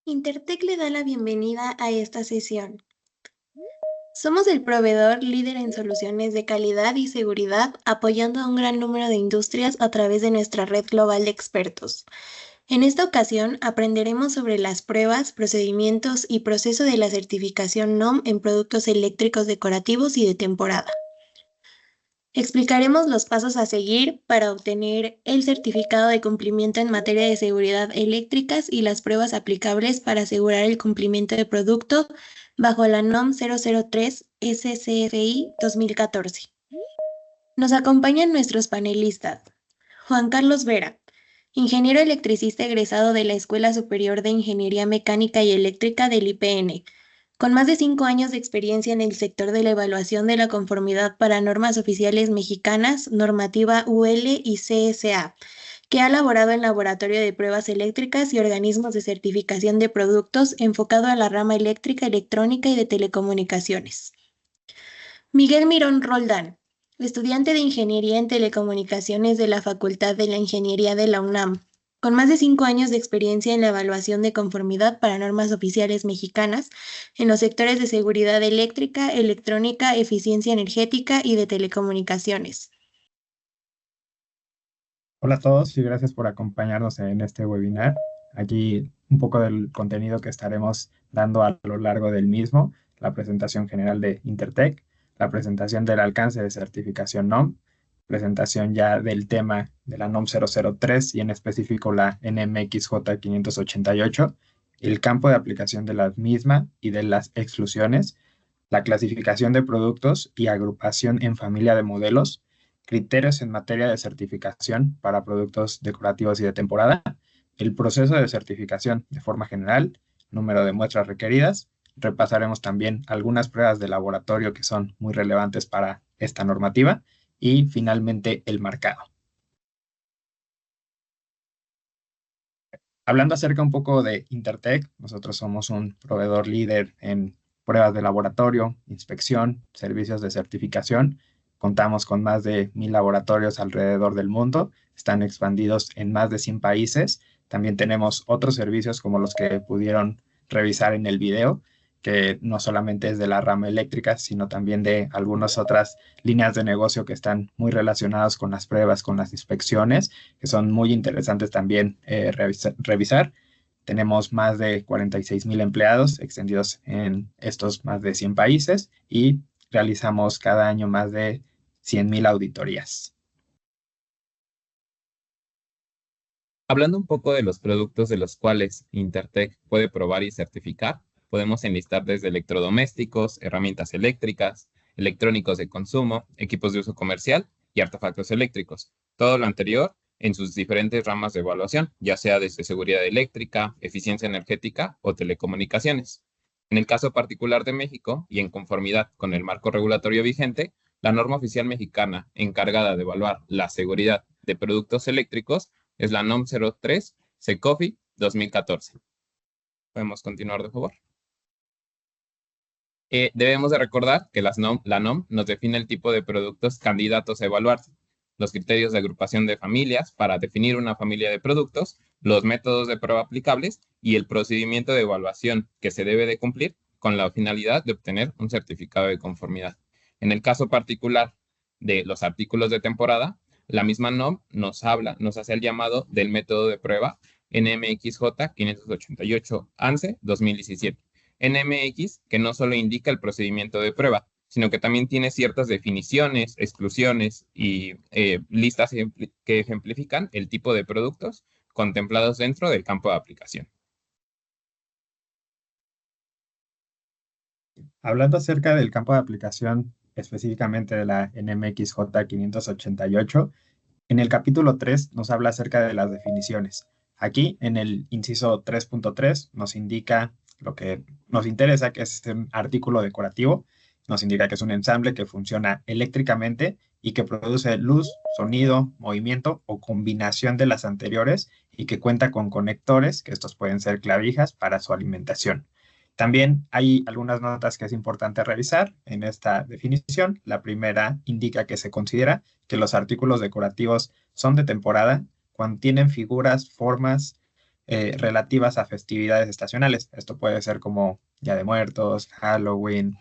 Intertech le da la bienvenida a esta sesión. Somos el proveedor líder en soluciones de calidad y seguridad, apoyando a un gran número de industrias a través de nuestra red global de expertos. En esta ocasión aprenderemos sobre las pruebas, procedimientos y proceso de la certificación NOM en productos eléctricos decorativos y de temporada. Explicaremos los pasos a seguir para obtener el certificado de cumplimiento en materia de seguridad eléctricas y las pruebas aplicables para asegurar el cumplimiento de producto bajo la NOM 003 SCFI 2014. Nos acompañan nuestros panelistas. Juan Carlos Vera, ingeniero electricista egresado de la Escuela Superior de Ingeniería Mecánica y Eléctrica del IPN, con más de 5 años de experiencia en el sector de la evaluación de la conformidad para normas oficiales mexicanas, normativa UL y CSA, que ha laborado en laboratorio de pruebas eléctricas y organismos de certificación de productos enfocado a la rama eléctrica, electrónica y de telecomunicaciones. Miguel Mirón Roldán, estudiante de Ingeniería en Telecomunicaciones de la Facultad de la Ingeniería de la UNAM, con más de 5 años de experiencia en la evaluación de conformidad para normas oficiales mexicanas en los sectores de seguridad eléctrica, electrónica, eficiencia energética y de telecomunicaciones. Hola a todos y gracias por acompañarnos en este webinar. Aquí un poco del contenido que estaremos dando a lo largo del mismo, la presentación general de Intertech, la presentación del alcance de certificación NOM, presentación ya del tema de la NOM 003 y en específico la NMXJ 588, el campo de aplicación de la misma y de las exclusiones, la clasificación de productos y agrupación en familia de modelos, criterios en materia de certificación para productos decorativos y de temporada, el proceso de certificación de forma general, número de muestras requeridas. Repasaremos también algunas pruebas de laboratorio que son muy relevantes para esta normativa y finalmente el marcado. Hablando acerca un poco de Intertech, nosotros somos un proveedor líder en pruebas de laboratorio, inspección, servicios de certificación. Contamos con más de 1,000 laboratorios alrededor del mundo, están expandidos en más de 100 países. También tenemos otros servicios como los que pudieron revisar en el video, que no solamente es de la rama eléctrica, sino también de algunas otras líneas de negocio que están muy relacionadas con las pruebas, con las inspecciones, que son muy interesantes también revisar. Tenemos más de 46,000 empleados extendidos en estos más de 100 países y realizamos cada año más de 100,000 auditorías. Hablando un poco de los productos de los cuales Intertech puede probar y certificar, podemos enlistar desde electrodomésticos, herramientas eléctricas, electrónicos de consumo, equipos de uso comercial y artefactos eléctricos. Todo lo anterior en sus diferentes ramas de evaluación, ya sea desde seguridad eléctrica, eficiencia energética o telecomunicaciones. En el caso particular de México, y en conformidad con el marco regulatorio vigente, la norma oficial mexicana encargada de evaluar la seguridad de productos eléctricos es la NOM 03 SECOFI 2014. Podemos continuar, de favor. Debemos de recordar que la NOM nos define el tipo de productos candidatos a evaluarse, los criterios de agrupación de familias para definir una familia de productos, los métodos de prueba aplicables y el procedimiento de evaluación que se debe de cumplir con la finalidad de obtener un certificado de conformidad. En el caso particular de los artículos de temporada, la misma NOM nos hace el llamado del método de prueba NMXJ 588 ANSE 2017. NMX, que no solo indica el procedimiento de prueba, sino que también tiene ciertas definiciones, exclusiones y listas que ejemplifican el tipo de productos contemplados dentro del campo de aplicación. Hablando acerca del campo de aplicación específicamente de la NMXJ 588, en el capítulo 3 nos habla acerca de las definiciones. Aquí, en el inciso 3.3, nos indica lo que nos interesa, que es un artículo decorativo. Nos indica que es un ensamble que funciona eléctricamente y que produce luz, sonido, movimiento o combinación de las anteriores y que cuenta con conectores, que estos pueden ser clavijas para su alimentación. También hay algunas notas que es importante revisar en esta definición. La primera indica que se considera que los artículos decorativos son de temporada cuando tienen figuras, formas, relativas a festividades estacionales. Esto puede ser como Día de Muertos, Halloween,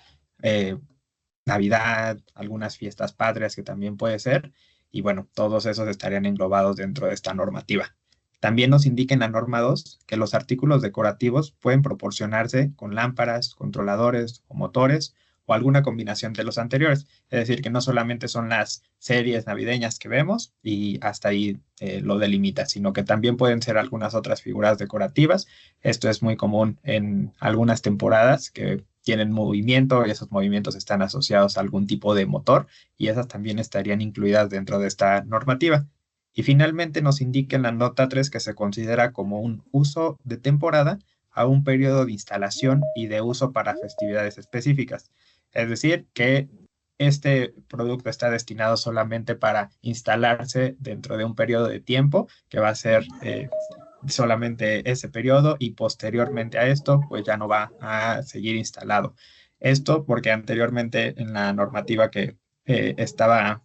Navidad, algunas fiestas patrias que también puede ser. Y bueno, todos esos estarían englobados dentro de esta normativa. También nos indica en la norma 2 que los artículos decorativos pueden proporcionarse con lámparas, controladores o motores o alguna combinación de los anteriores. Es decir, que no solamente son las series navideñas que vemos y hasta ahí lo delimita, sino que también pueden ser algunas otras figuras decorativas. Esto es muy común en algunas temporadas que tienen movimiento y esos movimientos están asociados a algún tipo de motor y esas también estarían incluidas dentro de esta normativa. Y finalmente nos indica en la nota 3 que se considera como un uso de temporada a un periodo de instalación y de uso para festividades específicas. Es decir, que este producto está destinado solamente para instalarse dentro de un periodo de tiempo que va a ser solamente ese periodo y posteriormente a esto pues ya no va a seguir instalado. Esto porque anteriormente en la normativa que estaba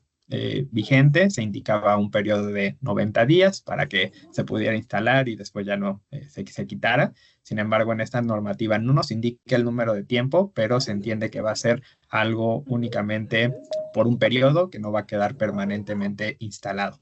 vigente se indicaba un periodo de 90 días para que se pudiera instalar y después ya no se quitara. Sin embargo, en esta normativa no nos indica el número de tiempo, pero se entiende que va a ser algo únicamente por un periodo que no va a quedar permanentemente instalado.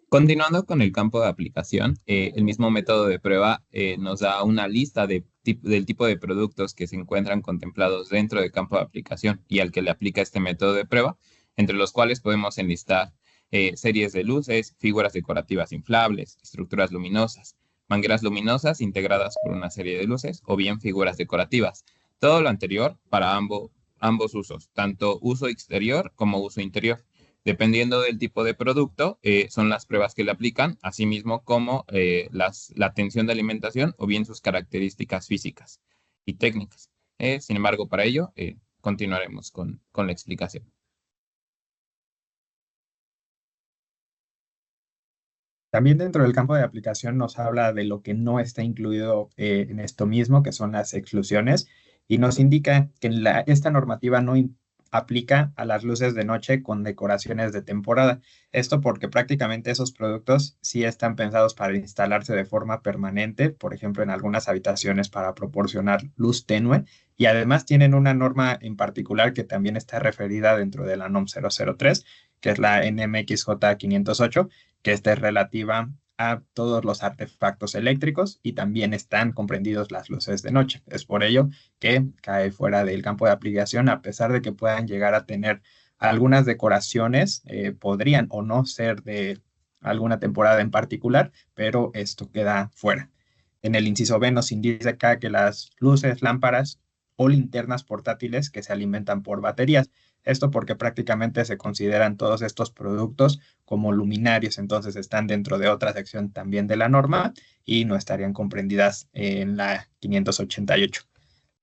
Continuando con el campo de aplicación, el mismo método de prueba nos da una lista del tipo de productos que se encuentran contemplados dentro del campo de aplicación y al que le aplica este método de prueba, entre los cuales podemos enlistar series de luces, figuras decorativas inflables, estructuras luminosas, mangueras luminosas integradas por una serie de luces o bien figuras decorativas. Todo lo anterior para ambos usos, tanto uso exterior como uso interior. Dependiendo del tipo de producto, son las pruebas que le aplican, así mismo como la tensión de alimentación o bien sus características físicas y técnicas. Sin embargo, para ello, continuaremos con la explicación. También dentro del campo de aplicación nos habla de lo que no está incluido en esto mismo, que son las exclusiones, y nos indica que esta normativa no aplica a las luces de noche con decoraciones de temporada. Esto porque prácticamente esos productos sí están pensados para instalarse de forma permanente, por ejemplo, en algunas habitaciones para proporcionar luz tenue, y además tienen una norma en particular que también está referida dentro de la NOM 003, que es la NMXJ 508, que esta es relativa a todos los artefactos eléctricos y también están comprendidos las luces de noche. Es por ello que cae fuera del campo de aplicación, a pesar de que puedan llegar a tener algunas decoraciones, podrían o no ser de alguna temporada en particular, pero esto queda fuera. En el inciso B nos indica acá que las luces, lámparas o linternas portátiles que se alimentan por baterías. Esto porque prácticamente se consideran todos estos productos como luminarios, entonces están dentro de otra sección también de la norma y no estarían comprendidas en la 588.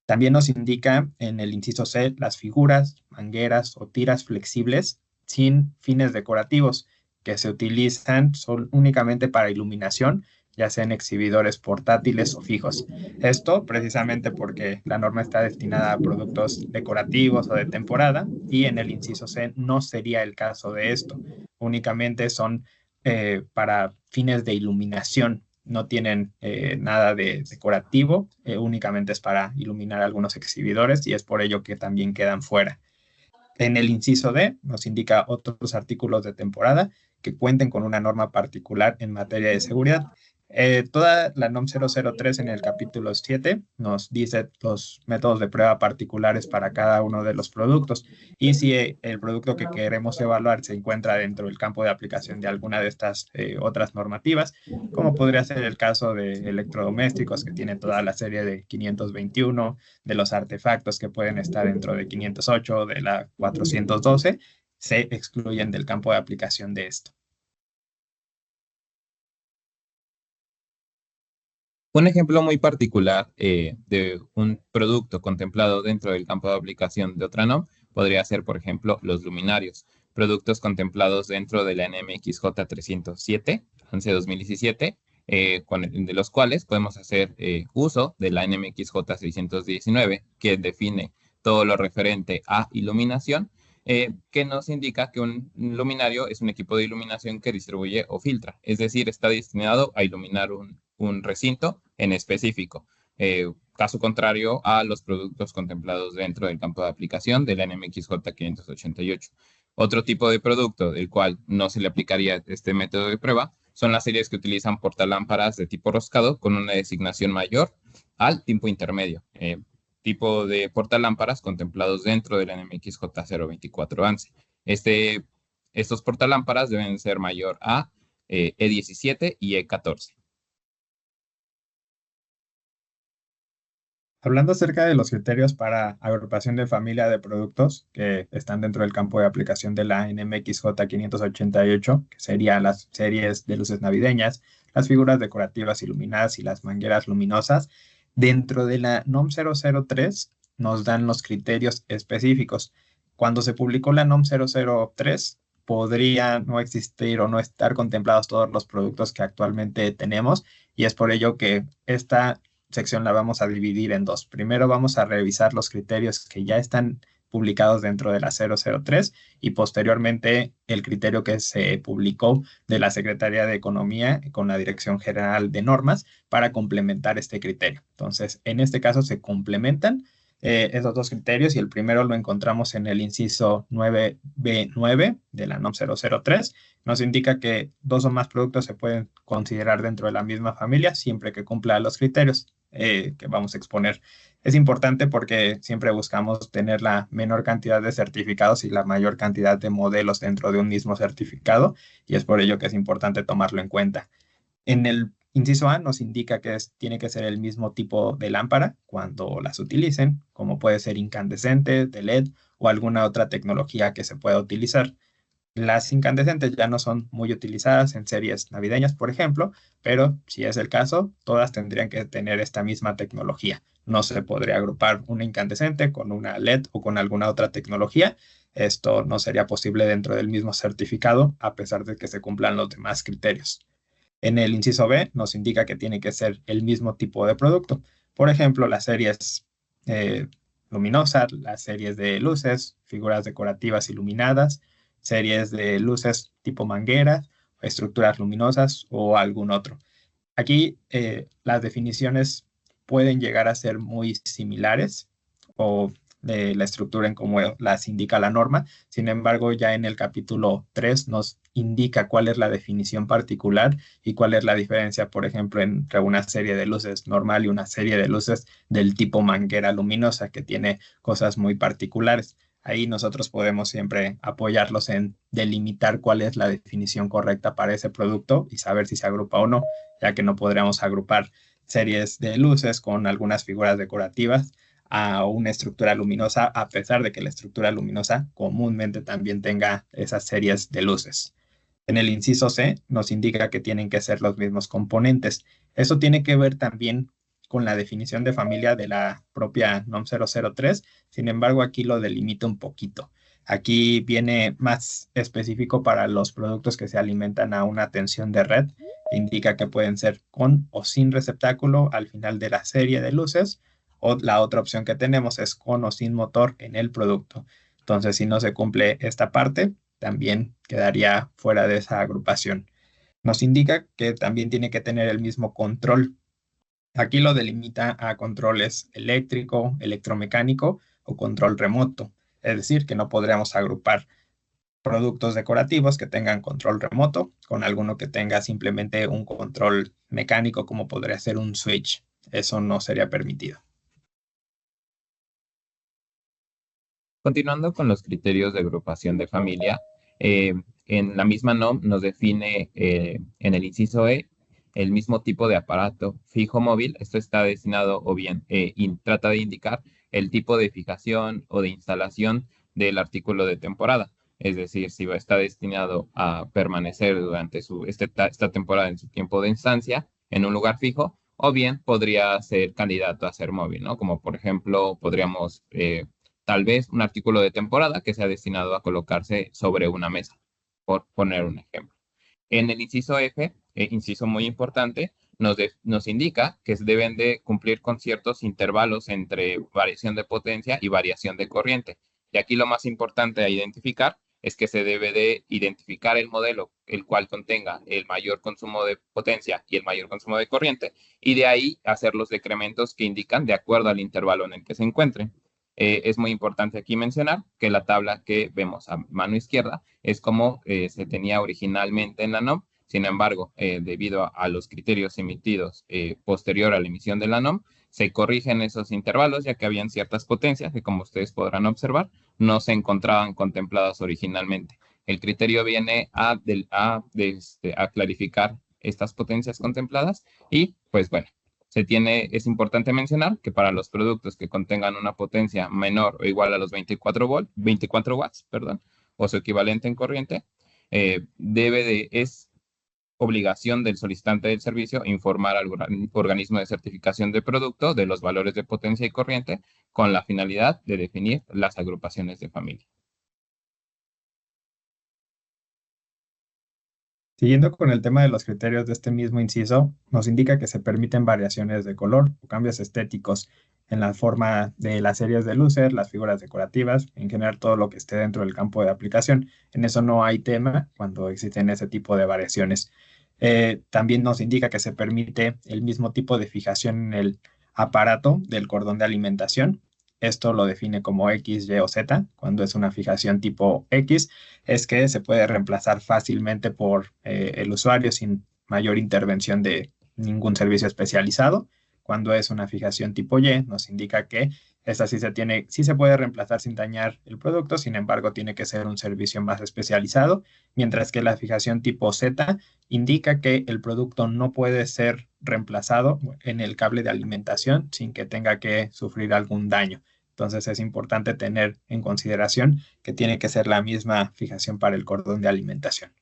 También nos indica en el inciso C las figuras, mangueras o tiras flexibles sin fines decorativos que se utilizan únicamente para iluminación, ya sean exhibidores portátiles o fijos. Esto precisamente porque la norma está destinada a productos decorativos o de temporada y en el inciso C no sería el caso de esto. Únicamente son para fines de iluminación. No tienen nada de decorativo, únicamente es para iluminar algunos exhibidores y es por ello que también quedan fuera. En el inciso D nos indica otros artículos de temporada que cuenten con una norma particular en materia de seguridad. Toda la NOM 003 en el capítulo 7 nos dice los métodos de prueba particulares para cada uno de los productos y si el producto que queremos evaluar se encuentra dentro del campo de aplicación de alguna de estas otras normativas, como podría ser el caso de electrodomésticos que tiene toda la serie de 521, de los artefactos que pueden estar dentro de 508, de la 412, se excluyen del campo de aplicación de esto. Un ejemplo muy particular de un producto contemplado dentro del campo de aplicación de otra NOM podría ser, por ejemplo, los luminarios, productos contemplados dentro de la NMXJ 307, 11-2017, de los cuales podemos hacer uso de la NMXJ 619, que define todo lo referente a iluminación, que nos indica que un luminario es un equipo de iluminación que distribuye o filtra, es decir, está destinado a iluminar un recinto en específico. Caso contrario a los productos contemplados dentro del campo de aplicación del NMXJ 588. Otro tipo de producto del cual no se le aplicaría este método de prueba son las series que utilizan portalámparas de tipo roscado con una designación mayor al tipo intermedio, tipo de portalámparas contemplados dentro del NMXJ 024 ANSI. Estos portalámparas deben ser mayor a E17 y E14. Hablando acerca de los criterios para agrupación de familia de productos que están dentro del campo de aplicación de la NMXJ 588, que serían las series de luces navideñas, las figuras decorativas iluminadas y las mangueras luminosas, dentro de la NOM 003 nos dan los criterios específicos. Cuando se publicó la NOM 003, podría no existir o no estar contemplados todos los productos que actualmente tenemos, y es por ello que esta sección la vamos a dividir en dos. Primero vamos a revisar los criterios que ya están publicados dentro de la 003 y posteriormente el criterio que se publicó de la Secretaría de Economía con la Dirección General de Normas para complementar este criterio. Entonces, en este caso se complementan esos dos criterios y el primero lo encontramos en el inciso 9B9 de la NOM 003. Nos indica que dos o más productos se pueden considerar dentro de la misma familia siempre que cumpla los criterios que vamos a exponer. Es importante porque siempre buscamos tener la menor cantidad de certificados y la mayor cantidad de modelos dentro de un mismo certificado, y es por ello que es importante tomarlo en cuenta. En el inciso A nos indica que tiene que ser el mismo tipo de lámpara cuando las utilicen, como puede ser incandescente, de LED o alguna otra tecnología que se pueda utilizar. Las incandescentes ya no son muy utilizadas en series navideñas, por ejemplo, pero si es el caso, todas tendrían que tener esta misma tecnología. No se podría agrupar una incandescente con una LED o con alguna otra tecnología. Esto no sería posible dentro del mismo certificado, a pesar de que se cumplan los demás criterios. En el inciso B nos indica que tiene que ser el mismo tipo de producto. Por ejemplo, las series luminosas, las series de luces, figuras decorativas iluminadas, series de luces tipo mangueras, estructuras luminosas o algún otro. Aquí las definiciones pueden llegar a ser muy similares o de la estructura en cómo las indica la norma. Sin embargo, ya en el capítulo 3 nos indica cuál es la definición particular y cuál es la diferencia, por ejemplo, entre una serie de luces normal y una serie de luces del tipo manguera luminosa, que tiene cosas muy particulares. Ahí nosotros podemos siempre apoyarlos en delimitar cuál es la definición correcta para ese producto y saber si se agrupa o no, ya que no podríamos agrupar series de luces con algunas figuras decorativas a una estructura luminosa, a pesar de que la estructura luminosa comúnmente también tenga esas series de luces. En el inciso C nos indica que tienen que ser los mismos componentes. Eso tiene que ver también con la definición de familia de la propia NOM 003. Sin embargo, aquí lo delimita un poquito. Aquí viene más específico para los productos que se alimentan a una tensión de red. Indica que pueden ser con o sin receptáculo al final de la serie de luces, o la otra opción que tenemos es con o sin motor en el producto. Entonces, si no se cumple esta parte, también quedaría fuera de esa agrupación. Nos indica que también tiene que tener el mismo control. Aquí lo delimita a controles eléctrico, electromecánico o control remoto. Es decir, que no podríamos agrupar productos decorativos que tengan control remoto con alguno que tenga simplemente un control mecánico, como podría ser un switch. Eso no sería permitido. Continuando con los criterios de agrupación de familia, en la misma NOM nos define en el inciso E el mismo tipo de aparato fijo móvil. Esto está destinado o bien trata de indicar el tipo de fijación o de instalación del artículo de temporada. Es decir, si está destinado a permanecer durante esta temporada en su tiempo de instancia en un lugar fijo, o bien podría ser candidato a ser móvil, ¿no? Como por ejemplo, podríamos tal vez un artículo de temporada que sea destinado a colocarse sobre una mesa, por poner un ejemplo. En el inciso F, inciso muy importante, nos indica que se deben de cumplir con ciertos intervalos entre variación de potencia y variación de corriente. Y aquí lo más importante a identificar es que se debe de identificar el modelo el cual contenga el mayor consumo de potencia y el mayor consumo de corriente, y de ahí hacer los decrementos que indican de acuerdo al intervalo en el que se encuentre. Es muy importante aquí mencionar que la tabla que vemos a mano izquierda es como se tenía originalmente en la NOM. Sin embargo, debido a los criterios emitidos posterior a la emisión de la NOM, se corrigen esos intervalos, ya que habían ciertas potencias que, como ustedes podrán observar, no se encontraban contempladas originalmente. El criterio viene a clarificar estas potencias contempladas y, pues bueno, es importante mencionar que para los productos que contengan una potencia menor o igual a los 24 watts, perdón, o su equivalente en corriente, es obligación del solicitante del servicio informar al organismo de certificación de producto de los valores de potencia y corriente con la finalidad de definir las agrupaciones de familia. Siguiendo con el tema de los criterios de este mismo inciso, nos indica que se permiten variaciones de color o cambios estéticos en la forma de las series de luces, las figuras decorativas, en general todo lo que esté dentro del campo de aplicación. En eso no hay tema cuando existen ese tipo de variaciones. También nos indica que se permite el mismo tipo de fijación en el aparato del cordón de alimentación. Esto lo define como X, Y o Z. Cuando es una fijación tipo X, es que se puede reemplazar fácilmente por el usuario sin mayor intervención de ningún servicio especializado. Cuando es una fijación tipo Y, nos indica que esta sí se puede reemplazar sin dañar el producto, sin embargo, tiene que ser un servicio más especializado, mientras que la fijación tipo Z indica que el producto no puede ser reemplazado en el cable de alimentación sin que tenga que sufrir algún daño. Entonces es importante tener en consideración que tiene que ser la misma fijación para el cordón de alimentación.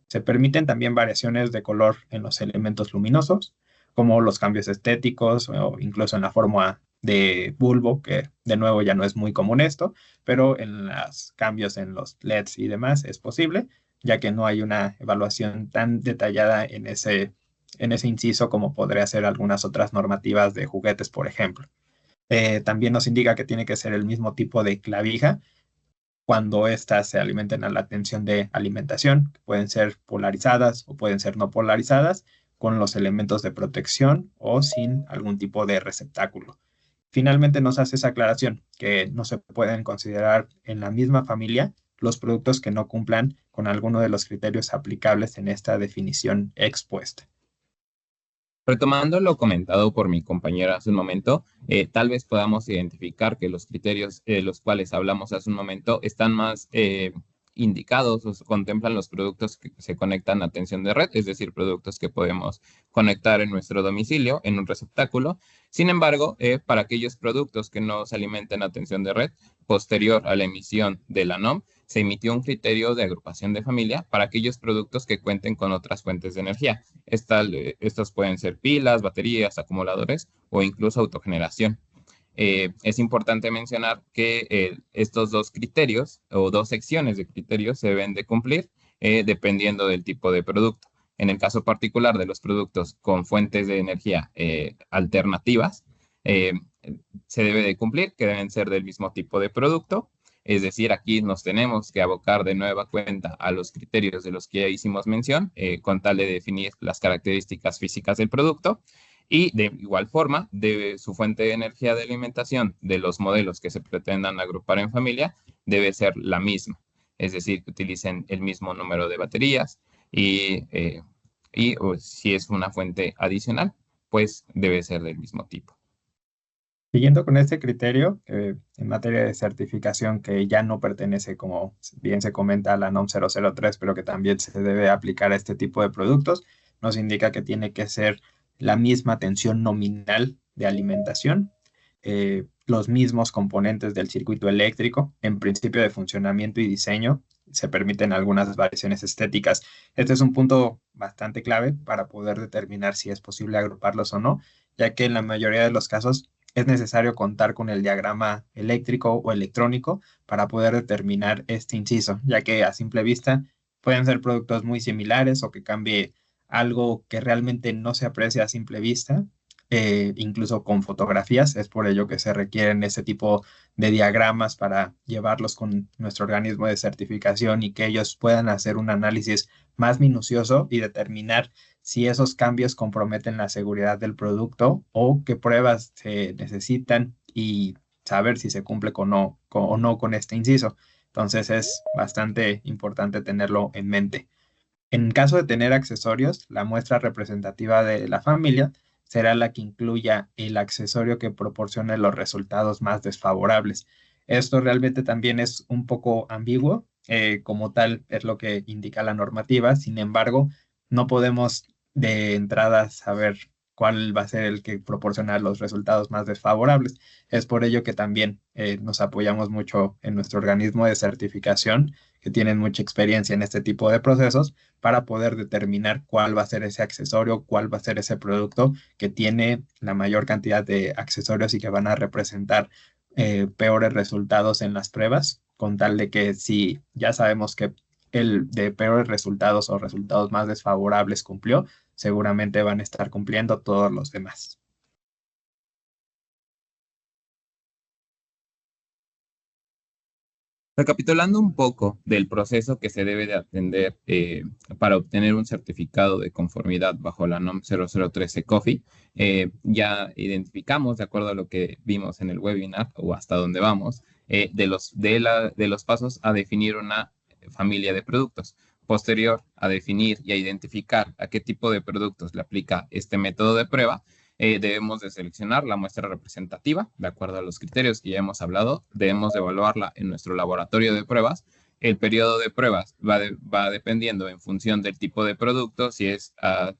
Se permiten también variaciones de color en los elementos luminosos, como los cambios estéticos o incluso en la forma de bulbo, que de nuevo ya no es muy común esto, pero en los cambios en los LEDs y demás es posible, ya que no hay una evaluación tan detallada en ese inciso como podría ser algunas otras normativas de juguetes, por ejemplo. También nos indica que tiene que ser el mismo tipo de clavija cuando éstas se alimenten a la tensión de alimentación, que pueden ser polarizadas o pueden ser no polarizadas, con los elementos de protección o sin algún tipo de receptáculo. Finalmente nos hace esa aclaración que no se pueden considerar en la misma familia los productos que no cumplan con alguno de los criterios aplicables en esta definición expuesta. Retomando lo comentado por mi compañera hace un momento, tal vez podamos identificar que los criterios los cuales hablamos hace un momento están más indicados o contemplan los productos que se conectan a tensión de red, es decir, productos que podemos conectar en nuestro domicilio, en un receptáculo. Sin embargo, para aquellos productos que no se alimenten a tensión de red, posterior a la emisión de la NOM, se emitió un criterio de agrupación de familia para aquellos productos que cuenten con otras fuentes de energía. Estos pueden ser pilas, baterías, acumuladores o incluso autogeneración. Es importante mencionar que estos dos criterios o dos secciones de criterios se deben de cumplir dependiendo del tipo de producto. En el caso particular de los productos con fuentes de energía alternativas, se debe de cumplir que deben ser del mismo tipo de producto. Es decir, aquí nos tenemos que abocar de nueva cuenta a los criterios de los que ya hicimos mención, con tal de definir las características físicas del producto. Y de igual forma, su fuente de energía de alimentación de los modelos que se pretendan agrupar en familia debe ser la misma. Es decir, que utilicen el mismo número de baterías o si es una fuente adicional, pues debe ser del mismo tipo. Siguiendo con este criterio, en materia de certificación que ya no pertenece, como bien se comenta, a la NOM 003, pero que también se debe aplicar a este tipo de productos, nos indica que tiene que ser la misma tensión nominal de alimentación, los mismos componentes del circuito eléctrico, en principio de funcionamiento y diseño, se permiten algunas variaciones estéticas. Este es un punto bastante clave para poder determinar si es posible agruparlos o no, ya que en la mayoría de los casos es necesario contar con el diagrama eléctrico o electrónico para poder determinar este inciso, ya que a simple vista pueden ser productos muy similares o que cambie algo que realmente no se aprecia a simple vista, incluso con fotografías. Es por ello que se requieren ese tipo de diagramas para llevarlos con nuestro organismo de certificación y que ellos puedan hacer un análisis más minucioso y determinar si esos cambios comprometen la seguridad del producto o qué pruebas se necesitan y saber si se cumple o no con este inciso. Entonces es bastante importante tenerlo en mente. En caso de tener accesorios, la muestra representativa de la familia será la que incluya el accesorio que proporcione los resultados más desfavorables. Esto realmente también es un poco ambiguo, como tal es lo que indica la normativa. Sin embargo, no podemos de entrada saber cuál va a ser el que proporciona los resultados más desfavorables. Es por ello que también nos apoyamos mucho en nuestro organismo de certificación, que tienen mucha experiencia en este tipo de procesos, para poder determinar cuál va a ser ese accesorio, cuál va a ser ese producto que tiene la mayor cantidad de accesorios y que van a representar peores resultados en las pruebas, con tal de que si ya sabemos que el de peores resultados o resultados más desfavorables cumplió, seguramente van a estar cumpliendo todos los demás. Recapitulando un poco del proceso que se debe de atender para obtener un certificado de conformidad bajo la NOM 0013 COFI, ya identificamos, de acuerdo a lo que vimos en el webinar o hasta donde vamos, de los pasos a definir una familia de productos. Posterior a definir y a identificar a qué tipo de productos le aplica este método de prueba, debemos de seleccionar la muestra representativa de acuerdo a los criterios que ya hemos hablado. Debemos de evaluarla en nuestro laboratorio de pruebas. El periodo de pruebas va dependiendo en función del tipo de producto, si es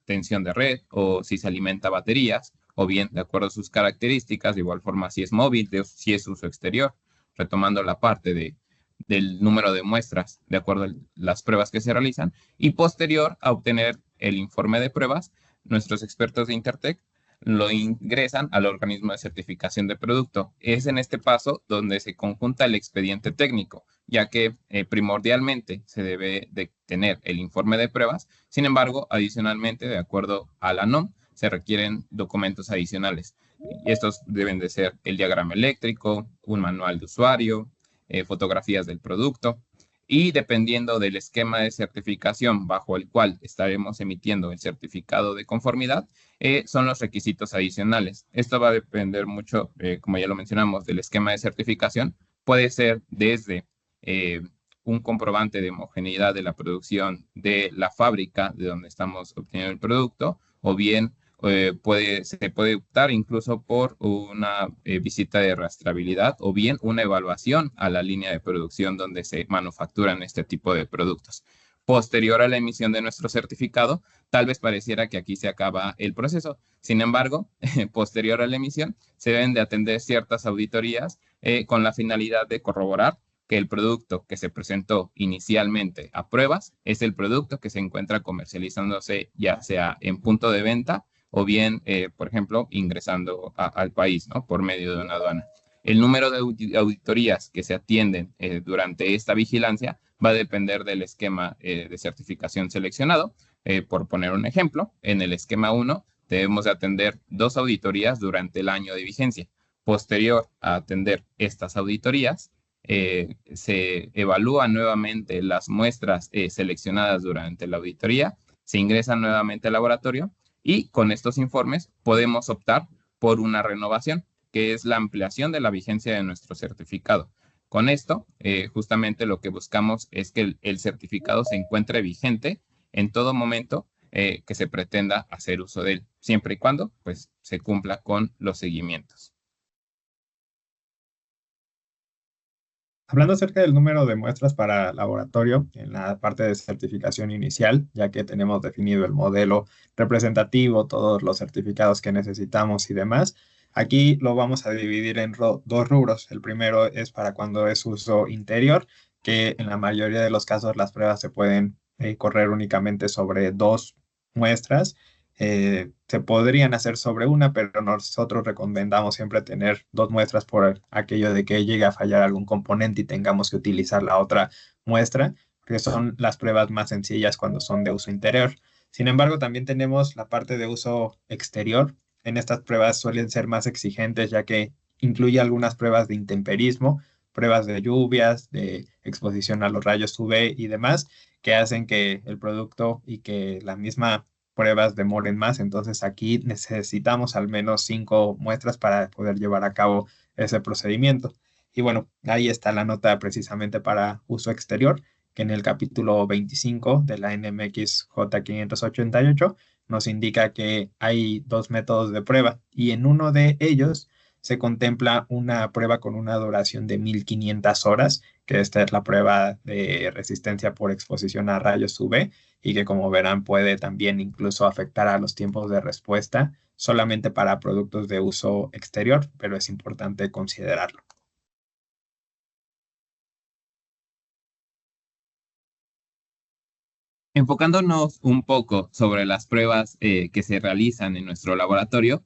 tensión de red o si se alimenta baterías, o bien de acuerdo a sus características, de igual forma si es móvil, si es uso exterior, retomando la parte del número de muestras de acuerdo a las pruebas que se realizan. Y posterior a obtener el informe de pruebas, nuestros expertos de Intertek lo ingresan al organismo de certificación de producto. Es en este paso donde se conjunta el expediente técnico, ya que primordialmente se debe de tener el informe de pruebas. Sin embargo, adicionalmente, de acuerdo a la NOM, se requieren documentos adicionales. Y estos deben de ser el diagrama eléctrico, un manual de usuario, fotografías del producto. Y dependiendo del esquema de certificación bajo el cual estaremos emitiendo el certificado de conformidad, son los requisitos adicionales. Esto va a depender mucho, como ya lo mencionamos, del esquema de certificación. Puede ser desde un comprobante de homogeneidad de la producción de la fábrica de donde estamos obteniendo el producto, o bien se puede optar incluso por una visita de rastreabilidad o bien una evaluación a la línea de producción donde se manufacturan este tipo de productos. Posterior a la emisión de nuestro certificado, tal vez pareciera que aquí se acaba el proceso. Sin embargo, posterior a la emisión, se deben de atender ciertas auditorías con la finalidad de corroborar que el producto que se presentó inicialmente a pruebas es el producto que se encuentra comercializándose ya sea en punto de venta o bien, por ejemplo, ingresando al país, ¿no? Por medio de una aduana. El número de auditorías que se atienden durante esta vigilancia va a depender del esquema de certificación seleccionado. Por poner un ejemplo, en el esquema 1 debemos de atender 2 auditorías durante el año de vigencia. Posterior a atender estas auditorías, se evalúan nuevamente las muestras seleccionadas durante la auditoría, se ingresan nuevamente al laboratorio y con estos informes podemos optar por una renovación, que es la ampliación de la vigencia de nuestro certificado. Con esto, justamente lo que buscamos es que el certificado se encuentre vigente en todo momento que se pretenda hacer uso de él, siempre y cuando pues, se cumpla con los seguimientos. Hablando acerca del número de muestras para laboratorio en la parte de certificación inicial, ya que tenemos definido el modelo representativo, todos los certificados que necesitamos y demás, aquí lo vamos a dividir en dos rubros. El primero es para cuando es uso interior, que en la mayoría de los casos las pruebas se pueden correr únicamente sobre 2 muestras. Se podrían hacer sobre una, pero nosotros recomendamos siempre tener 2 muestras por aquello de que llegue a fallar algún componente y tengamos que utilizar la otra muestra, que son las pruebas más sencillas cuando son de uso interior. Sin embargo, también tenemos la parte de uso exterior. en estas pruebas suelen ser más exigentes, ya que incluye algunas pruebas de intemperismo, pruebas de lluvias, de exposición a los rayos UV y demás, que hacen que el producto y que la misma pruebas demoren más. Entonces aquí necesitamos al menos 5 muestras para poder llevar a cabo ese procedimiento. Y bueno, ahí está la nota precisamente para uso exterior, que en el capítulo 25 de la NMX J588 nos indica que hay 2 métodos de prueba y en uno de ellos se contempla una prueba con una duración de 1500 horas, que esta es la prueba de resistencia por exposición a rayos UV y que, como verán, puede también incluso afectar a los tiempos de respuesta solamente para productos de uso exterior, pero es importante considerarlo. Enfocándonos un poco sobre las pruebas que se realizan en nuestro laboratorio,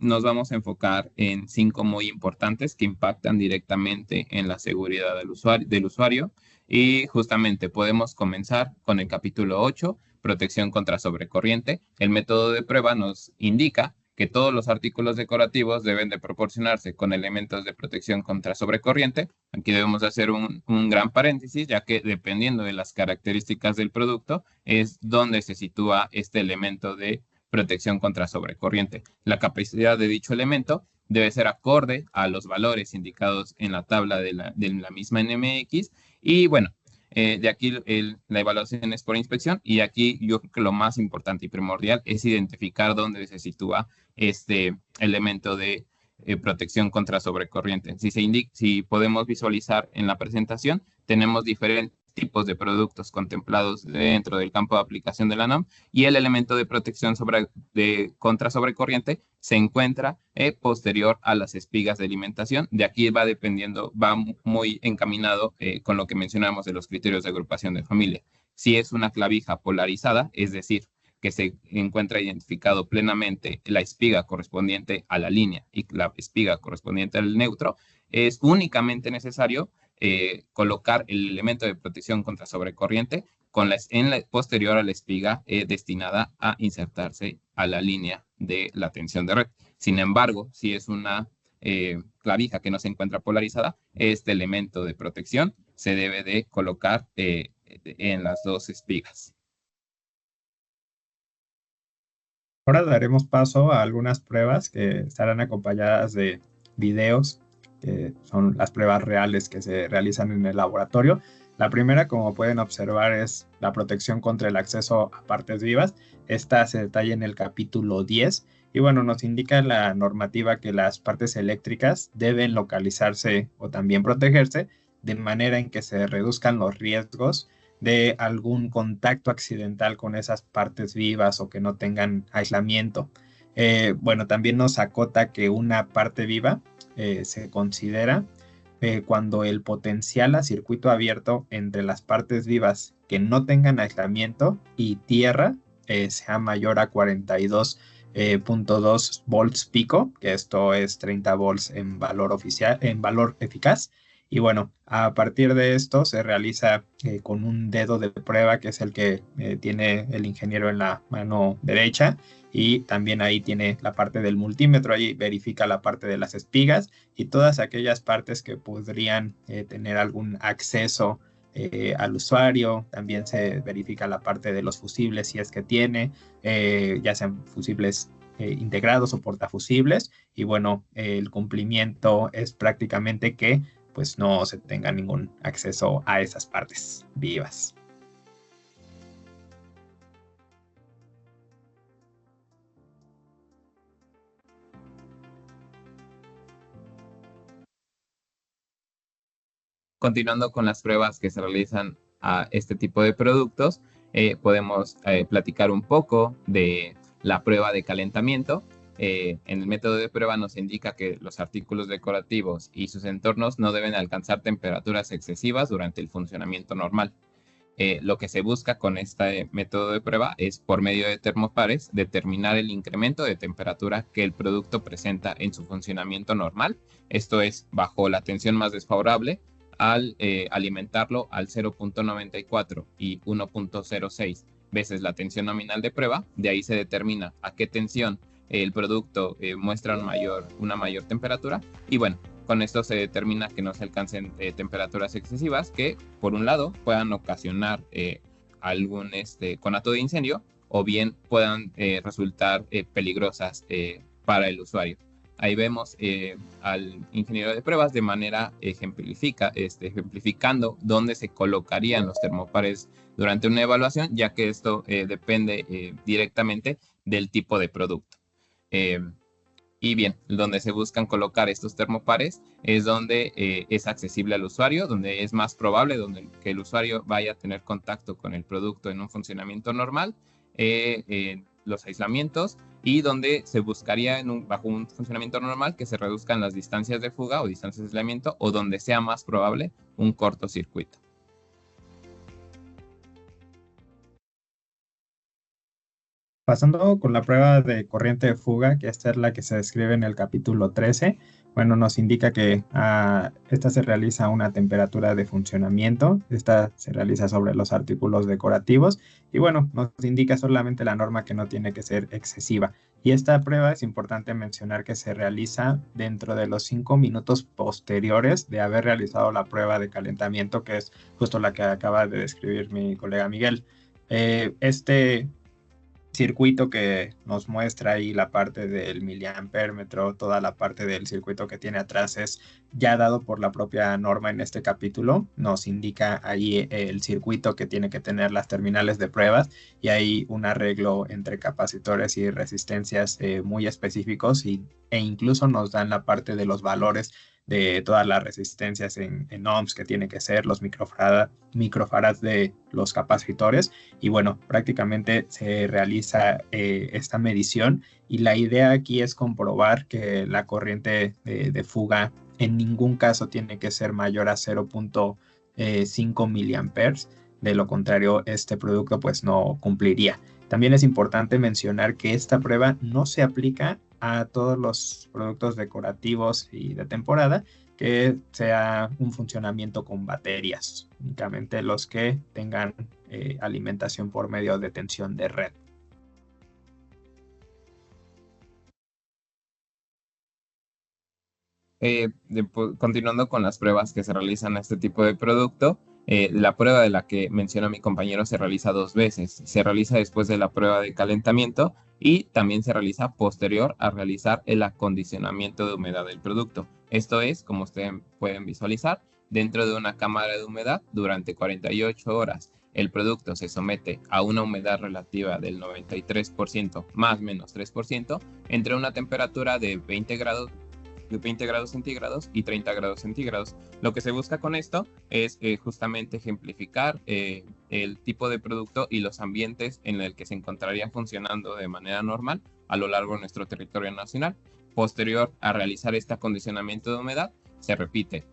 nos vamos a enfocar en 5 muy importantes que impactan directamente en la seguridad del usuario. Y justamente podemos comenzar con el capítulo 8, protección contra sobrecorriente. El método de prueba nos indica que todos los artículos decorativos deben de proporcionarse con elementos de protección contra sobrecorriente. Aquí debemos hacer un gran paréntesis, ya que dependiendo de las características del producto, es donde se sitúa este elemento de protección contra sobrecorriente. La capacidad de dicho elemento debe ser acorde a los valores indicados en la tabla de la misma NMX. Y bueno, de aquí la evaluación es por inspección y aquí yo creo que lo más importante y primordial es identificar dónde se sitúa este elemento de protección contra sobrecorriente. Si podemos visualizar en la presentación, tenemos diferentes tipos de productos contemplados dentro del campo de aplicación de la NOM y el elemento de protección contra sobrecorriente se encuentra posterior a las espigas de alimentación. De aquí va dependiendo, va muy encaminado con lo que mencionamos de los criterios de agrupación de familia. Si es una clavija polarizada, es decir, que se encuentra identificado plenamente la espiga correspondiente a la línea y la espiga correspondiente al neutro, es únicamente necesario colocar el elemento de protección contra sobrecorriente posterior a la espiga destinada a insertarse a la línea de la tensión de red. Sin embargo, si es una clavija que no se encuentra polarizada, este elemento de protección se debe de colocar en las 2 espigas. Ahora daremos paso a algunas pruebas que estarán acompañadas de videos, que son las pruebas reales que se realizan en el laboratorio. La primera, como pueden observar, es la protección contra el acceso a partes vivas. Esta se detalla en el capítulo 10 y bueno, nos indica la normativa que las partes eléctricas deben localizarse o también protegerse de manera en que se reduzcan los riesgos de algún contacto accidental con esas partes vivas o que no tengan aislamiento. Bueno, también nos acota que una parte viva se considera cuando el potencial a circuito abierto entre las partes vivas que no tengan aislamiento y tierra sea mayor a 42.2 volts pico, que esto es 30 volts en valor eficaz. Y bueno, a partir de esto se realiza con un dedo de prueba, que es el que tiene el ingeniero en la mano derecha, y también ahí tiene la parte del multímetro, ahí verifica la parte de las espigas y todas aquellas partes que podrían tener algún acceso al usuario. También se verifica la parte de los fusibles, si es que tiene, ya sean fusibles integrados o portafusibles. Y bueno, el cumplimiento es prácticamente que pues no se tenga ningún acceso a esas partes vivas. Continuando con las pruebas que se realizan a este tipo de productos, podemos platicar un poco de la prueba de calentamiento. En el método de prueba nos indica que los artículos decorativos y sus entornos no deben alcanzar temperaturas excesivas durante el funcionamiento normal. Lo que se busca con este método de prueba es, por medio de termopares, determinar el incremento de temperatura que el producto presenta en su funcionamiento normal. Esto es, bajo la tensión más desfavorable, al alimentarlo al 0.94 y 1.06 veces la tensión nominal de prueba. De ahí se determina a qué tensión el producto muestra una mayor temperatura, y bueno, con esto se determina que no se alcancen temperaturas excesivas que, por un lado, puedan ocasionar algún conato de incendio, o bien puedan resultar peligrosas para el usuario. Ahí vemos al ingeniero de pruebas de manera ejemplificando dónde se colocarían los termopares durante una evaluación, ya que esto depende directamente del tipo de producto. Y bien, donde se buscan colocar estos termopares es donde es accesible al usuario, donde es más probable que el usuario vaya a tener contacto con el producto en un funcionamiento normal, los aislamientos, y donde se buscaría bajo un funcionamiento normal que se reduzcan las distancias de fuga o distancias de aislamiento, o donde sea más probable un cortocircuito. Pasando con la prueba de corriente de fuga, que esta es la que se describe en el capítulo 13, bueno, nos indica que esta se realiza a una temperatura de funcionamiento, esta se realiza sobre los artículos decorativos, y bueno, nos indica solamente la norma que no tiene que ser excesiva. Y esta prueba es importante mencionar que se realiza dentro de los 5 minutos posteriores de haber realizado la prueba de calentamiento, que es justo la que acaba de describir mi colega Miguel. Este circuito que nos muestra ahí la parte del miliampérmetro, toda la parte del circuito que tiene atrás es ya dado por la propia norma en este capítulo. Nos indica ahí el circuito que tiene que tener las terminales de pruebas, y hay un arreglo entre capacitores y resistencias muy específicos, e incluso nos dan la parte de los valores de todas las resistencias en ohms que tiene que ser, los microfarads de los capacitores. Y bueno, prácticamente se realiza esta medición, y la idea aquí es comprobar que la corriente de fuga en ningún caso tiene que ser mayor a 0.5 miliamperes. De lo contrario, este producto pues no cumpliría. También es importante mencionar que esta prueba no se aplica a todos los productos decorativos y de temporada que sea un funcionamiento con baterías, únicamente los que tengan alimentación por medio de tensión de red. Continuando con las pruebas que se realizan a este tipo de producto, la prueba de la que menciona mi compañero se realiza 2 veces. Se realiza después de la prueba de calentamiento, y también se realiza posterior a realizar el acondicionamiento de humedad del producto. Esto es, como ustedes pueden visualizar, dentro de una cámara de humedad durante 48 horas. El producto se somete a una humedad relativa del 93% más menos 3%, entre una temperatura de 20 grados centígrados y 30 grados centígrados. Lo que se busca con esto es justamente ejemplificar el tipo de producto y los ambientes en el que se encontraría funcionando de manera normal a lo largo de nuestro territorio nacional. Posterior a realizar este acondicionamiento de humedad, se repite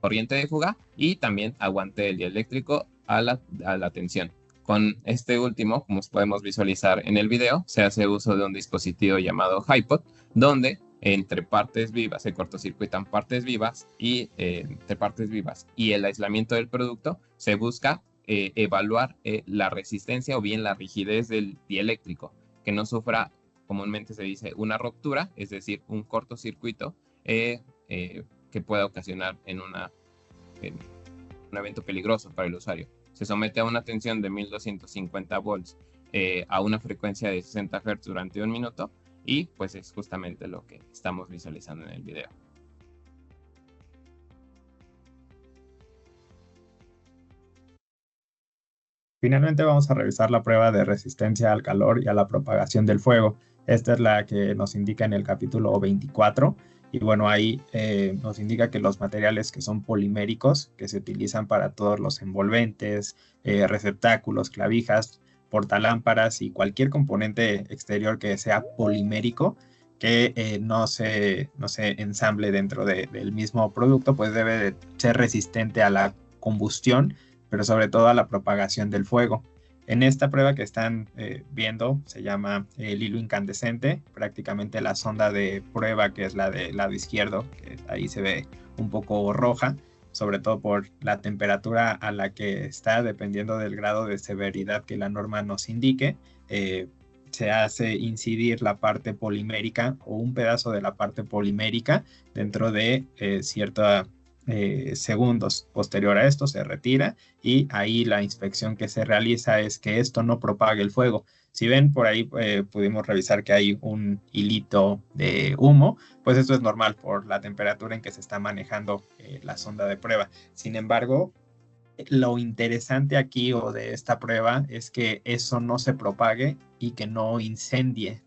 corriente de fuga y también aguante dieléctrico a la tensión. Con este último, como podemos visualizar en el video, se hace uso de un dispositivo llamado HiPod, donde entre partes vivas se cortocircuitan partes vivas, y entre partes vivas y el aislamiento del producto se busca evaluar la resistencia o bien la rigidez del dieléctrico, que no sufra, comúnmente se dice, una ruptura, es decir, un cortocircuito que pueda ocasionar en un evento peligroso para el usuario. Se somete a una tensión de 1250 volts a una frecuencia de 60 Hz durante 1 minuto, y pues es justamente lo que estamos visualizando en el video. Finalmente vamos a revisar la prueba de resistencia al calor y a la propagación del fuego. Esta es la que nos indica en el capítulo 24. Y bueno, ahí nos indica que los materiales que son poliméricos, que se utilizan para todos los envolventes, receptáculos, clavijas, portalámparas y cualquier componente exterior que sea polimérico, que no se ensamble dentro del mismo producto, pues debe de ser resistente a la combustión, pero sobre todo a la propagación del fuego. En esta prueba que están viendo se llama el hilo incandescente. Prácticamente la sonda de prueba, que es la del lado izquierdo, que ahí se ve un poco roja, sobre todo por la temperatura a la que está, dependiendo del grado de severidad que la norma nos indique. se hace incidir la parte polimérica o un pedazo de la parte polimérica dentro de ciertos segundos. Posterior a esto se retira y ahí la inspección que se realiza es que esto no propague el fuego. Si ven por ahí pudimos revisar que hay un hilito de humo, pues esto es normal por la temperatura en que se está manejando la sonda de prueba. Sin embargo, lo interesante aquí o de esta prueba es que eso no se propague y que no incendie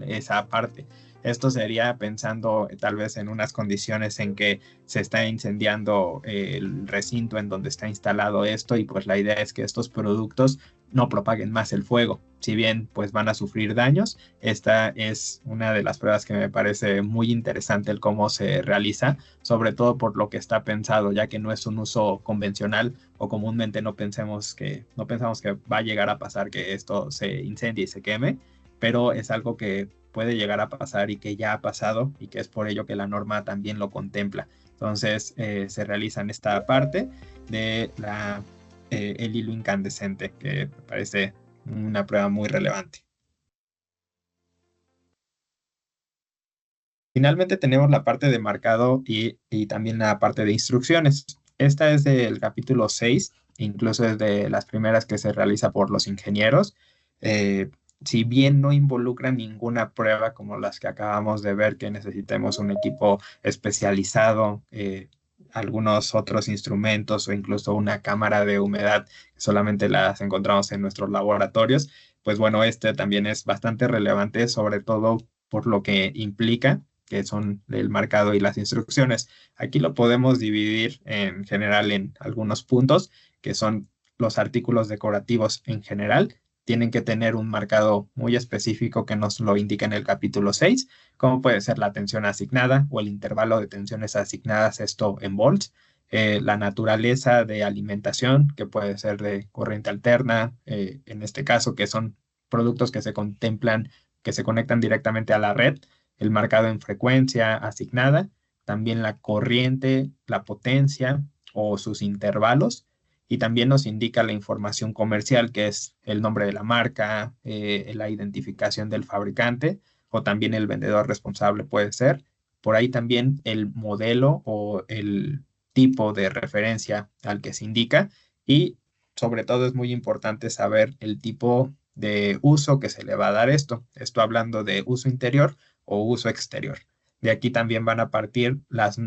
esa parte. Esto sería pensando tal vez en unas condiciones en que se está incendiando el recinto en donde está instalado esto y pues la idea es que estos productos no propaguen más el fuego. Si bien pues van a sufrir daños, esta es una de las pruebas que me parece muy interesante el cómo se realiza, sobre todo por lo que está pensado, ya que no es un uso convencional o comúnmente no pensamos que va a llegar a pasar que esto se incendie y se queme, pero es algo que puede llegar a pasar y que ya ha pasado y que es por ello que la norma también lo contempla. Entonces se realiza en esta parte de el hilo incandescente, que me parece una prueba muy relevante. Finalmente tenemos la parte de marcado y también la parte de instrucciones. Esta es del capítulo 6, incluso es de las primeras que se realiza por los ingenieros. Si bien no involucra ninguna prueba como las que acabamos de ver, que necesitemos un equipo especializado, algunos otros instrumentos o incluso una cámara de humedad que solamente las encontramos en nuestros laboratorios, pues bueno, este también es bastante relevante, sobre todo por lo que implica, que son el marcado y las instrucciones. Aquí lo podemos dividir en general en algunos puntos, que son los artículos decorativos en general. Tienen que tener un marcado muy específico que nos lo indica en el capítulo 6, como puede ser la tensión asignada o el intervalo de tensiones asignadas, esto en volts, la naturaleza de alimentación, que puede ser de corriente alterna, en este caso, que son productos que se contemplan, que se conectan directamente a la red, el marcado en frecuencia asignada, también la corriente, la potencia o sus intervalos, y también nos indica la información comercial, que es el nombre de la marca, la identificación del fabricante o también el vendedor responsable puede ser. Por ahí también el modelo o el tipo de referencia al que se indica y sobre todo es muy importante saber el tipo de uso que se le va a dar esto. Esto hablando de uso interior o uso exterior. De aquí también van a partir las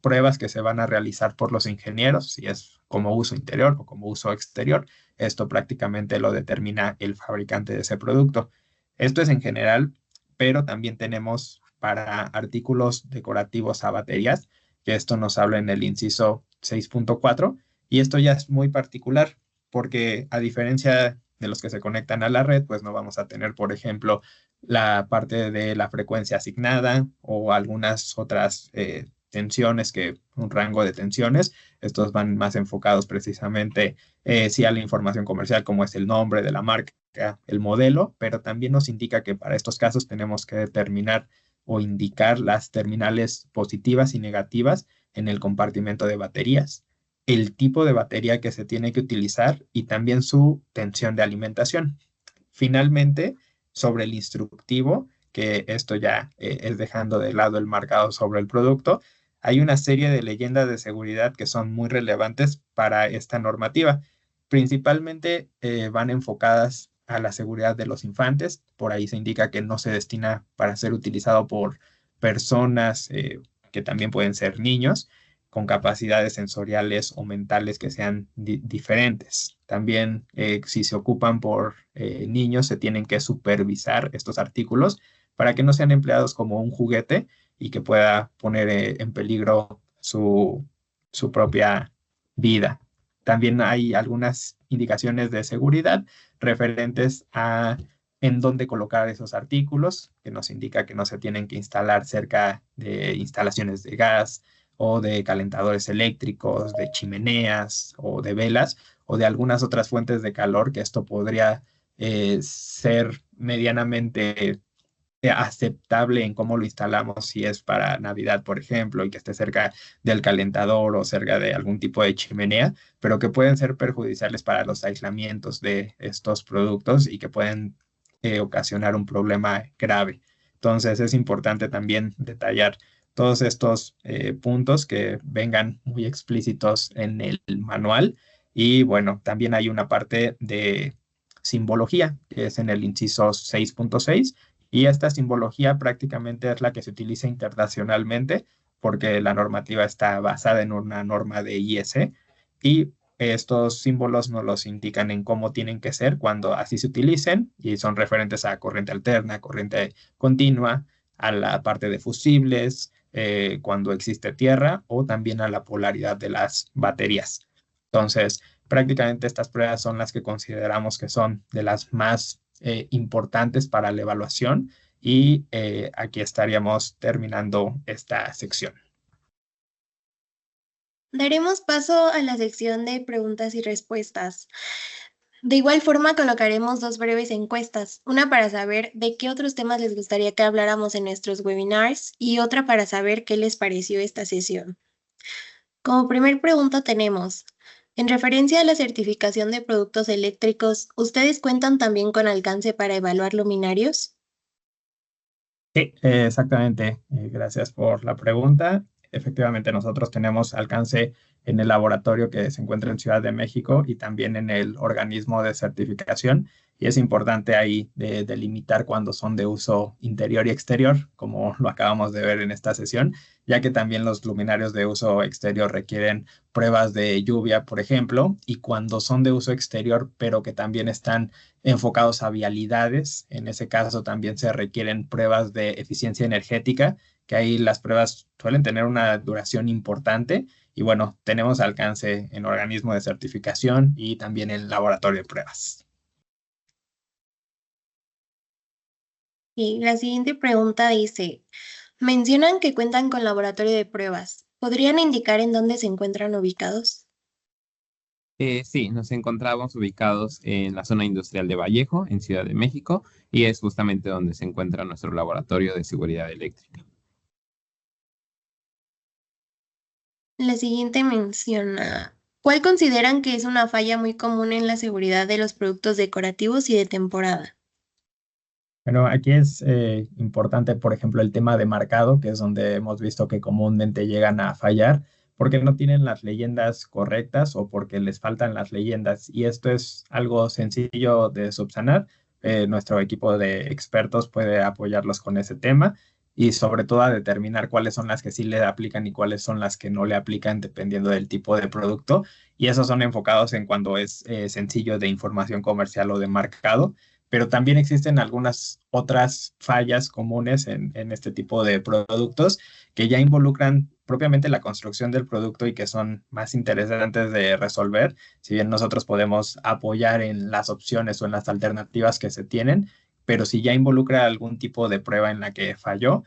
pruebas que se van a realizar por los ingenieros, si es como uso interior o como uso exterior. Esto prácticamente lo determina el fabricante de ese producto. Esto es en general, pero también tenemos para artículos decorativos a baterías, que esto nos habla en el inciso 6.4, y esto ya es muy particular, porque a diferencia de los que se conectan a la red, pues no vamos a tener, por ejemplo, la parte de la frecuencia asignada o algunas otras tensiones, que un rango de tensiones. Estos van más enfocados precisamente sí a la información comercial, como es el nombre de la marca, el modelo, pero también nos indica que para estos casos tenemos que determinar o indicar las terminales positivas y negativas en el compartimento de baterías, el tipo de batería que se tiene que utilizar y también su tensión de alimentación. Finalmente, sobre el instructivo, que esto ya es dejando de lado el marcado sobre el producto, hay una serie de leyendas de seguridad que son muy relevantes para esta normativa. Principalmente van enfocadas a la seguridad de los infantes. Por ahí se indica que no se destina para ser utilizado por personas que también pueden ser niños con capacidades sensoriales o mentales que sean diferentes. También si se ocupan por niños, se tienen que supervisar estos artículos para que no sean empleados como un juguete y que pueda poner en peligro su propia vida. También hay algunas indicaciones de seguridad referentes a en dónde colocar esos artículos, que nos indica que no se tienen que instalar cerca de instalaciones de gas o de calentadores eléctricos, de chimeneas o de velas o de algunas otras fuentes de calor, que esto podría ser medianamente aceptable en cómo lo instalamos si es para Navidad, por ejemplo, y que esté cerca del calentador o cerca de algún tipo de chimenea, pero que pueden ser perjudiciales para los aislamientos de estos productos y que pueden ocasionar un problema grave. Entonces es importante también detallar todos estos puntos que vengan muy explícitos en el manual. Y bueno, también hay una parte de simbología, que es en el inciso 6.6, y esta simbología prácticamente es la que se utiliza internacionalmente porque la normativa está basada en una norma de IEC y estos símbolos nos los indican en cómo tienen que ser cuando así se utilicen y son referentes a corriente alterna, corriente continua, a la parte de fusibles, cuando existe tierra o también a la polaridad de las baterías. Entonces, prácticamente estas pruebas son las que consideramos que son de las más importantes para la evaluación y aquí estaríamos terminando esta sección. Daremos paso a la sección de preguntas y respuestas. De igual forma, colocaremos dos breves encuestas, una para saber de qué otros temas les gustaría que habláramos en nuestros webinars y otra para saber qué les pareció esta sesión. Como primer pregunta tenemos, en referencia a la certificación de productos eléctricos, ¿ustedes cuentan también con alcance para evaluar luminarios? Sí, exactamente. Gracias por la pregunta. Efectivamente, nosotros tenemos alcance en el laboratorio que se encuentra en Ciudad de México y también en el organismo de certificación. Y es importante ahí delimitar cuándo son de uso interior y exterior, como lo acabamos de ver en esta sesión, ya que también los luminarios de uso exterior requieren pruebas de lluvia, por ejemplo, y cuando son de uso exterior, pero que también están enfocados a vialidades. En ese caso también se requieren pruebas de eficiencia energética, que ahí las pruebas suelen tener una duración importante y bueno, tenemos alcance en organismo de certificación y también en laboratorio de pruebas. Y la siguiente pregunta dice, mencionan que cuentan con laboratorio de pruebas. ¿Podrían indicar en dónde se encuentran ubicados? Sí, nos encontramos ubicados en la zona industrial de Vallejo, en Ciudad de México, y es justamente donde se encuentra nuestro laboratorio de seguridad eléctrica. La siguiente menciona, ¿cuál consideran que es una falla muy común en la seguridad de los productos decorativos y de temporada? Bueno, aquí es importante, por ejemplo, el tema de marcado, que es donde hemos visto que comúnmente llegan a fallar, porque no tienen las leyendas correctas o porque les faltan las leyendas. Y esto es algo sencillo de subsanar. Nuestro equipo de expertos puede apoyarlos con ese tema y sobre todo a determinar cuáles son las que sí le aplican y cuáles son las que no le aplican dependiendo del tipo de producto. Y esos son enfocados en cuando es sencillo de información comercial o de marcado, pero también existen algunas otras fallas comunes en este tipo de productos que ya involucran propiamente la construcción del producto y que son más interesantes de resolver. Si bien nosotros podemos apoyar en las opciones o en las alternativas que se tienen, pero si ya involucra algún tipo de prueba en la que falló,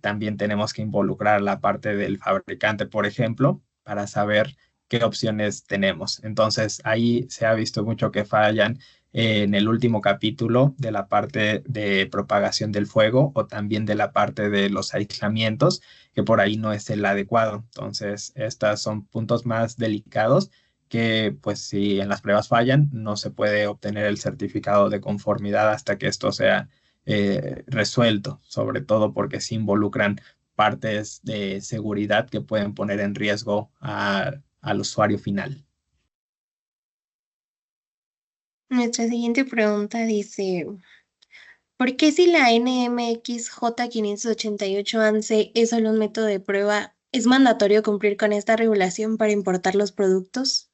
también tenemos que involucrar la parte del fabricante, por ejemplo, para saber qué opciones tenemos. Entonces, ahí se ha visto mucho que fallan en el último capítulo de la parte de propagación del fuego o también de la parte de los aislamientos, que por ahí no es el adecuado. Entonces, estos son puntos más delicados que pues si en las pruebas fallan, no se puede obtener el certificado de conformidad hasta que esto sea resuelto, sobre todo porque se involucran partes de seguridad que pueden poner en riesgo al usuario final. Nuestra siguiente pregunta dice, ¿por qué si la NMX J588 ANSE es solo un método de prueba, es mandatorio cumplir con esta regulación para importar los productos?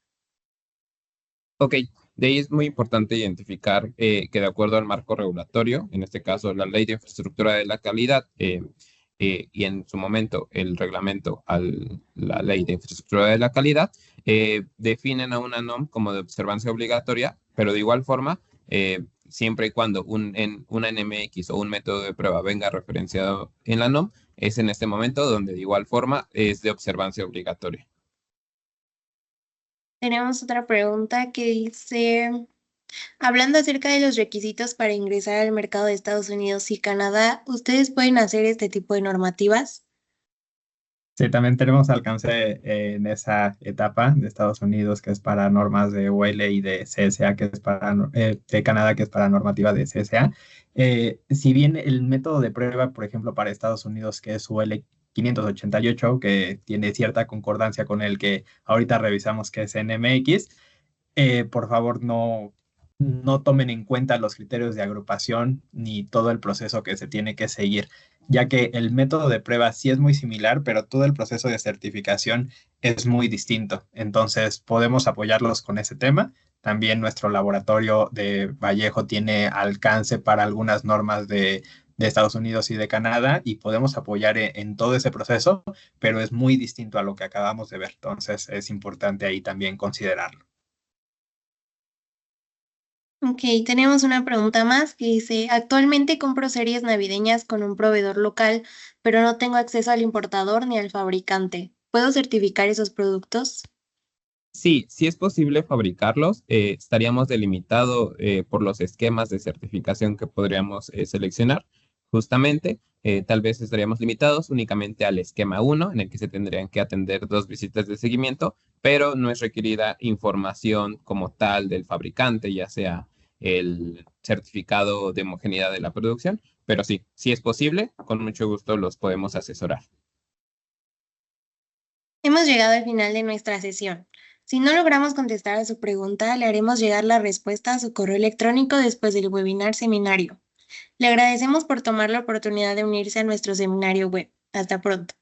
Ok, de ahí es muy importante identificar que de acuerdo al marco regulatorio, en este caso la Ley de Infraestructura de la Calidad y en su momento el reglamento a la Ley de Infraestructura de la Calidad, definen a una NOM como de observancia obligatoria, pero de igual forma, siempre y cuando una NMX o un método de prueba venga referenciado en la NOM, es en este momento donde de igual forma es de observancia obligatoria. Tenemos otra pregunta que dice, hablando acerca de los requisitos para ingresar al mercado de Estados Unidos y Canadá, ¿ustedes pueden hacer este tipo de normativas? Sí, también tenemos alcance en esa etapa de Estados Unidos, que es para normas de UL y de CSA, que es para, de Canadá, que es para normativa de CSA. Si bien el método de prueba, por ejemplo, para Estados Unidos, que es UL 588, que tiene cierta concordancia con el que ahorita revisamos, que es NMX, por favor no tomen en cuenta los criterios de agrupación ni todo el proceso que se tiene que seguir, ya que el método de prueba sí es muy similar, pero todo el proceso de certificación es muy distinto. Entonces, podemos apoyarlos con ese tema. También nuestro laboratorio de Vallejo tiene alcance para algunas normas de Estados Unidos y de Canadá y podemos apoyar en todo ese proceso, pero es muy distinto a lo que acabamos de ver. Entonces, es importante ahí también considerarlo. Ok, tenemos una pregunta más que dice, actualmente compro series navideñas con un proveedor local, pero no tengo acceso al importador ni al fabricante. ¿Puedo certificar esos productos? Sí, sí es posible fabricarlos. Estaríamos delimitados por los esquemas de certificación que podríamos seleccionar. Justamente, tal vez estaríamos limitados únicamente al esquema 1, en el que se tendrían que atender 2 visitas de seguimiento, pero no es requerida información como tal del fabricante, ya sea el certificado de homogeneidad de la producción. Pero sí, sí es posible, con mucho gusto los podemos asesorar. Hemos llegado al final de nuestra sesión. Si no logramos contestar a su pregunta, le haremos llegar la respuesta a su correo electrónico después del webinar seminario. Le agradecemos por tomar la oportunidad de unirse a nuestro seminario web. Hasta pronto.